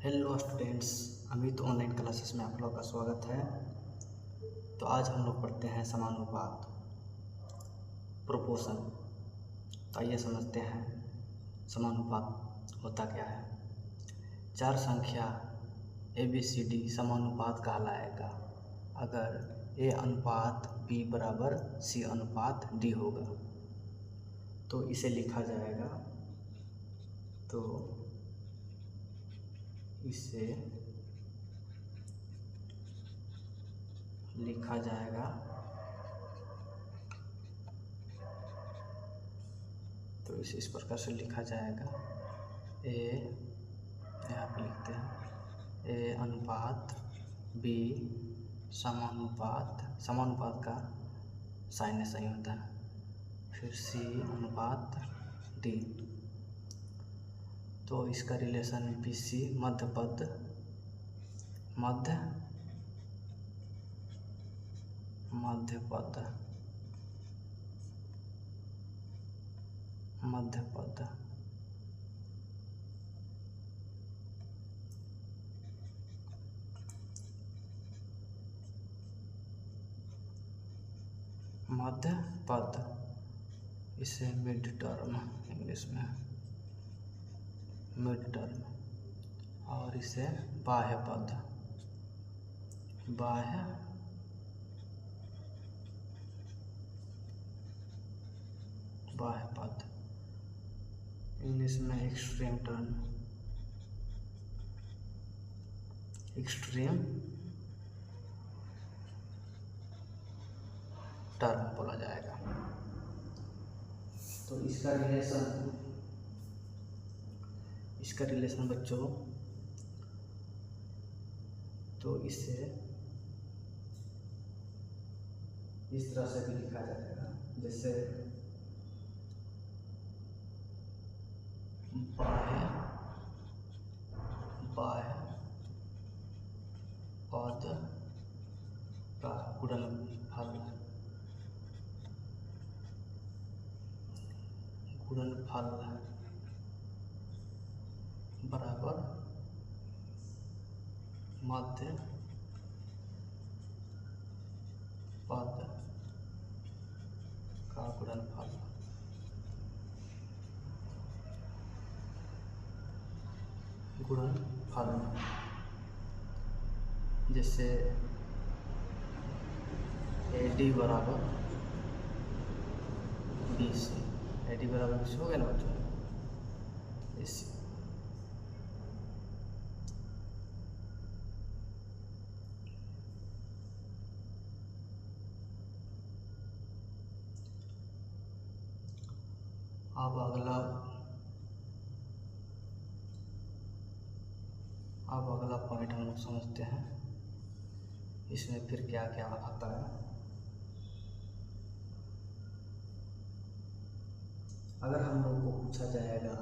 Hello students, Amit online classes में आप लोग का स्वागत है। तो आज हम लोग पढ़ते हैं समानुपात, प्रोपोर्शन। तो आइए समझते हैं समानुपात होता क्या है। चार संख्या ABCD समानुपात कहलाएगा अगर A अनुपात B बराबर C अनुपात D होगा। तो इसे लिखा जाएगा, तो इसे लिखा जाएगा तो इस प्रकार से लिखा जाएगा। A यहाँ पे लिखते हैं A अनुपात B समानुपात का साइन सही होता है, फिर C अनुपात D। तो इसका रिलेशन BC मध्य पद मध्य पद, इसे मिड टर्म इंग्लिश में मिड टर्म, और इसे बाह्य पद इंग्लिश में एक्सट्रीम टर्म बोला जाएगा। तो इसका रिलेशन बच्चों, तो इसे इस तरह से भी लिखा जाएगा, जैसे बाह्य पद का गुणनफल बराबर मध्य पद का गुणनफल। जैसे AD बराबर BC हो गया ना बच्चों। इसी अब अगला पॉइंट हम लोग समझते हैं, इसमें फिर क्या क्या आता है। अगर हम लोग को पूछा जाएगा,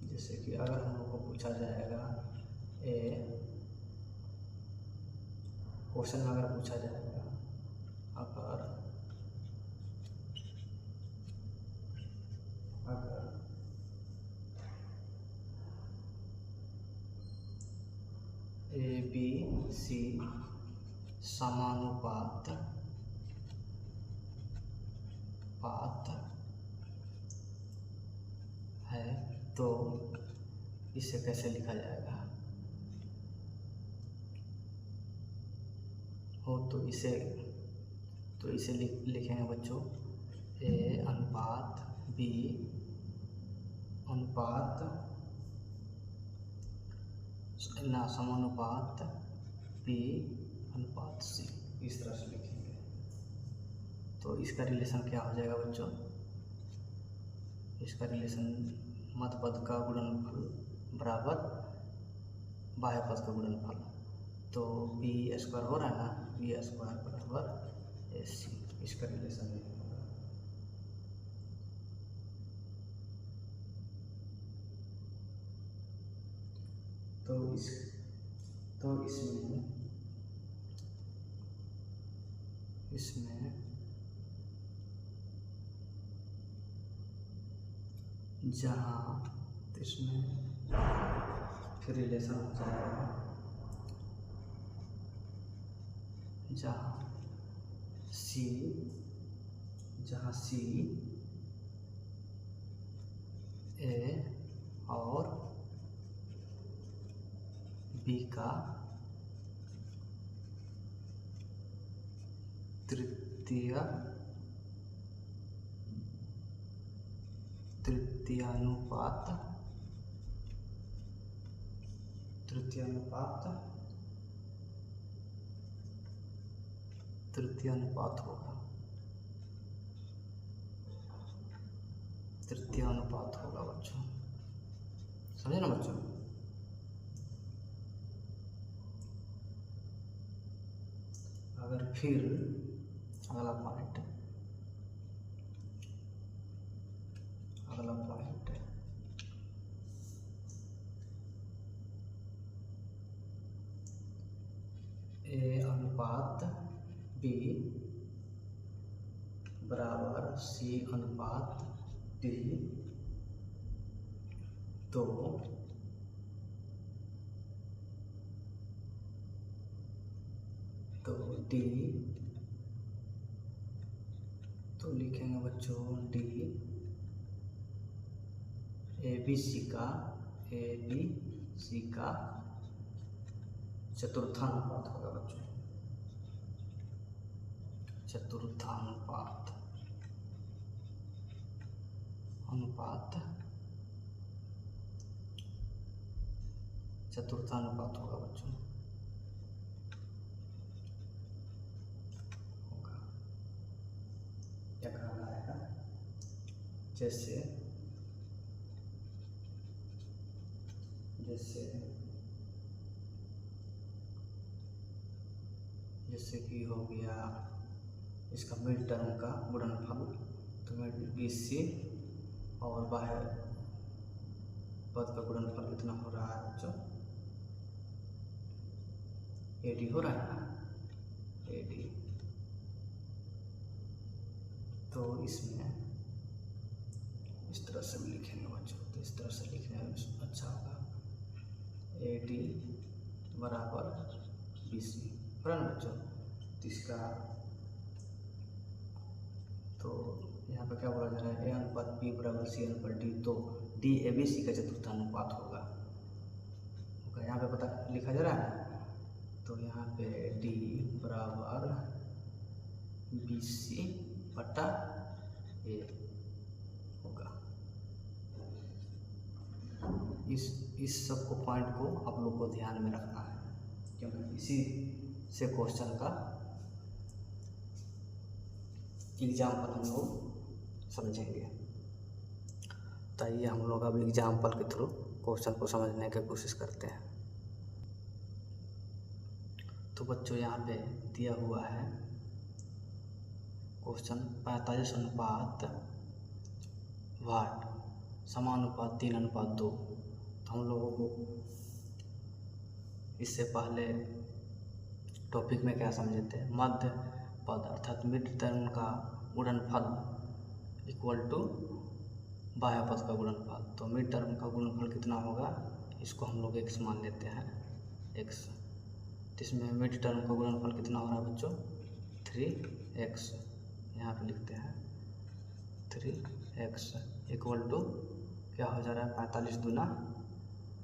जैसे कि अगर हम लोग को पूछा जाएगा क्वेश्चन में अगर पूछा जाएगा, अगर ABC समानुपात है तो इसे कैसे लिखा जाएगा। तो इसे लिखेंगे बच्चों, A अनुपात B समानुपात B अनुपात C, इस तरह से लिखेंगे। तो इसका रिलेशन क्या हो जाएगा बच्चों, इसका रिलेशन मध्य पद का गुणनफल बराबर बाह्य पद का गुणनफल। तो B² हो रहा है ना, B² बराबर AC, इसका रिलेशन है। तो इसमें जहाँ तो इसमें फिर रिलेशन हो जाएगा जहाँ सी ए और बी का तृतीयानुपात होगा, बच्चों, समझे ना बच्चों। अगर फिर अगला पॉइंट ए अनुपात बी बराबर सी अनुपात डी, तो डी, तो लिखेंगे बच्चों डी ए बी सी का चतुर्थानुपात होगा बच्चों, चतुर्थानुपात होगा बच्चों, होगा। क्या कहना आएगा, जैसे कि हो गया इसका मिड टर्म का गुणनफल, तो बी सी और बाह्य पद का गुणनफल कितना हो रहा है बच्चों, एडी हो रहा है ना, एडी। तो इसमें इस तरह से भी लिखेंगे बच्चों, तो इस तरह से लिखने में अच्छा होगा, एडी बराबर बी सी, बराबर ना बच्चों। तो इसका तो यहाँ पे क्या बोला जा रहा है, ए अनुपात बी बराबर सी अनुपात डी, तो डी ए बी सी का चतुर्थानुपात होगा। यहाँ पे पता लिखा जा रहा है, तो यहाँ पे डी बराबर बी सी बटा ए होगा। इस सब को पॉइंट को आप लोग को ध्यान में रखना है, क्योंकि इसी से क्वेश्चन का एग्जाम्पल हम लोग समझेंगे। तो आइए हम लोग अब एग्जाम्पल के थ्रू क्वेश्चन को समझने की कोशिश करते हैं। तो बच्चों यहाँ पे दिया हुआ है क्वेश्चन 45 अनुपात वाट समानुपात 3:2। तो हम लोगों को इससे पहले टॉपिक में क्या समझे थे, मध्य पद अर्थात मिड टर्म का गुणनफल इक्वल टू बाह्य पद का गुणनफल। तो मिड टर्म का गुणनफल कितना होगा, इसको हम लोग x मान लेते हैं, x। तो इसमें मिड टर्म का गुणनफल कितना हो रहा है बच्चों, 3x। यहाँ पे लिखते हैं 3x इक्वल टू क्या हो जा रहा है, 45 दूना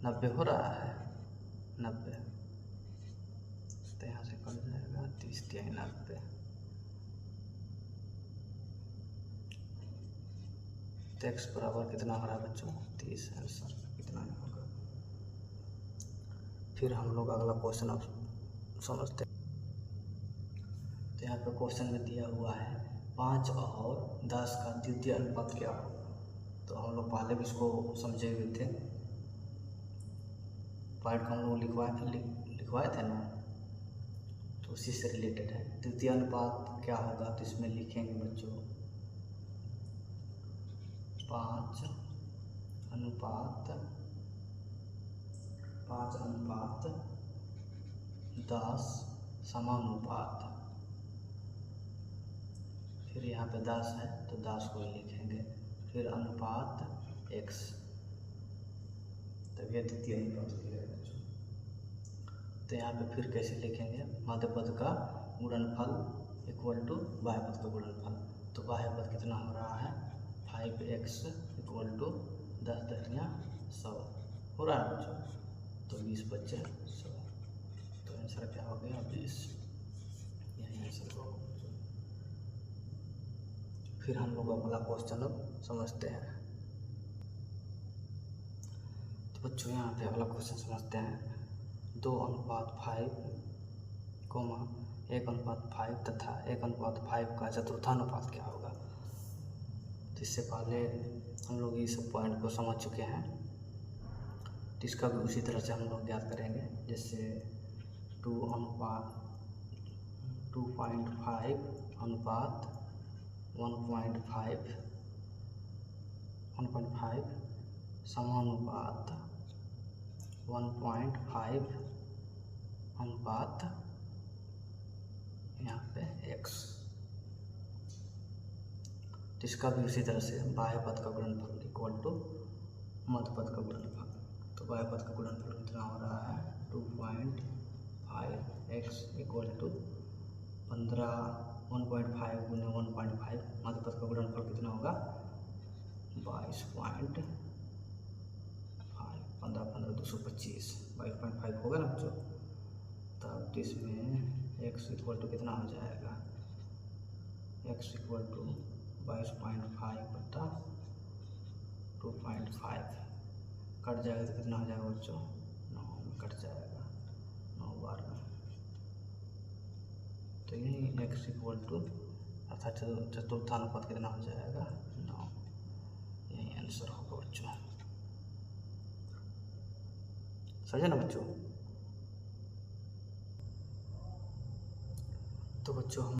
90 हो रहा है, 90। तो यहाँ से कट जाएगा 30 × 90। तो x बराबर कितना हो रहा है बच्चों, 30 आंसर कितना होगा। फिर हम लोग अगला क्वेश्चन अब समझते हैं। तो यहाँ पे क्वेश्चन में दिया हुआ है 5 और 10 का द्वितीय अनुपात क्या होगा। तो हम लोग पहले भी इसको समझे हुए थे, पॉइंट को हम लोग लिखवाए थे ना, तो उसी से रिलेटेड है। द्वितीय अनुपात क्या होगा, तो इसमें लिखेंगे बच्चों 5 अनुपात 10 समानुपात, फिर यहाँ पे 10 है तो 10 को ही लिखेंगे, फिर अनुपात x। मतलब यह द्वितीय ही पद की है बच्चों। तो यहाँ पे फिर कैसे लिखेंगे, मध्य पद का गुणनफल इक्वल टू बाह्य पद का गुणनफल। तो बाह्य पद कितना हो रहा है 5x इक्वल टू 10 दहिया 100 हो रहा है बच्चों। तो 20 बच्चे 100, तो आंसर क्या हो गया 20, यही आंसर होगा बच्चों। फिर हम लोग अगला क्वेश्चन अब समझते हैं। तो बच्चों यहाँ पे अगला क्वेश्चन समझते हैं। 2:5, 1:5 तथा 1:5 का चतुर्थानुपात क्या होगा। तो इससे पहले हम लोग ये सब पॉइंट को समझ चुके हैं, तो इसका भी उसी तरह से हम लोग ज्ञात करेंगे। जैसे 2:2.5 अनुपात 1.5 समानुपात 1.5 अनुपात यहाँ पे x। इसका भी उसी तरह से बाह्य पद का गुणनफल इक्वल टू मध्य पद का गुणनफल। तो बाह्य पद का गुणनफल कितना हो रहा है 2.5x इक्वल टू 1.5 गुने 1.5। मध्य पद का गुणनफल कितना होगा 22.5, 15 15 225, 22.5 होगा ना बच्चों। तब तो इसमें x इक्वल टू कितना हो जाएगा, x इक्वल टू 22.5 बटा 2.5 कट जाएगा तो कितना हो जाएगा बच्चों 9 में कट जाएगा, 9 बार में। तो यही x इक्वल टू अर्थात चतुर्थानुपात कितना हो जाएगा 9, यही आंसर होगा बच्चों। समझे ना बच्चों। तो बच्चों हम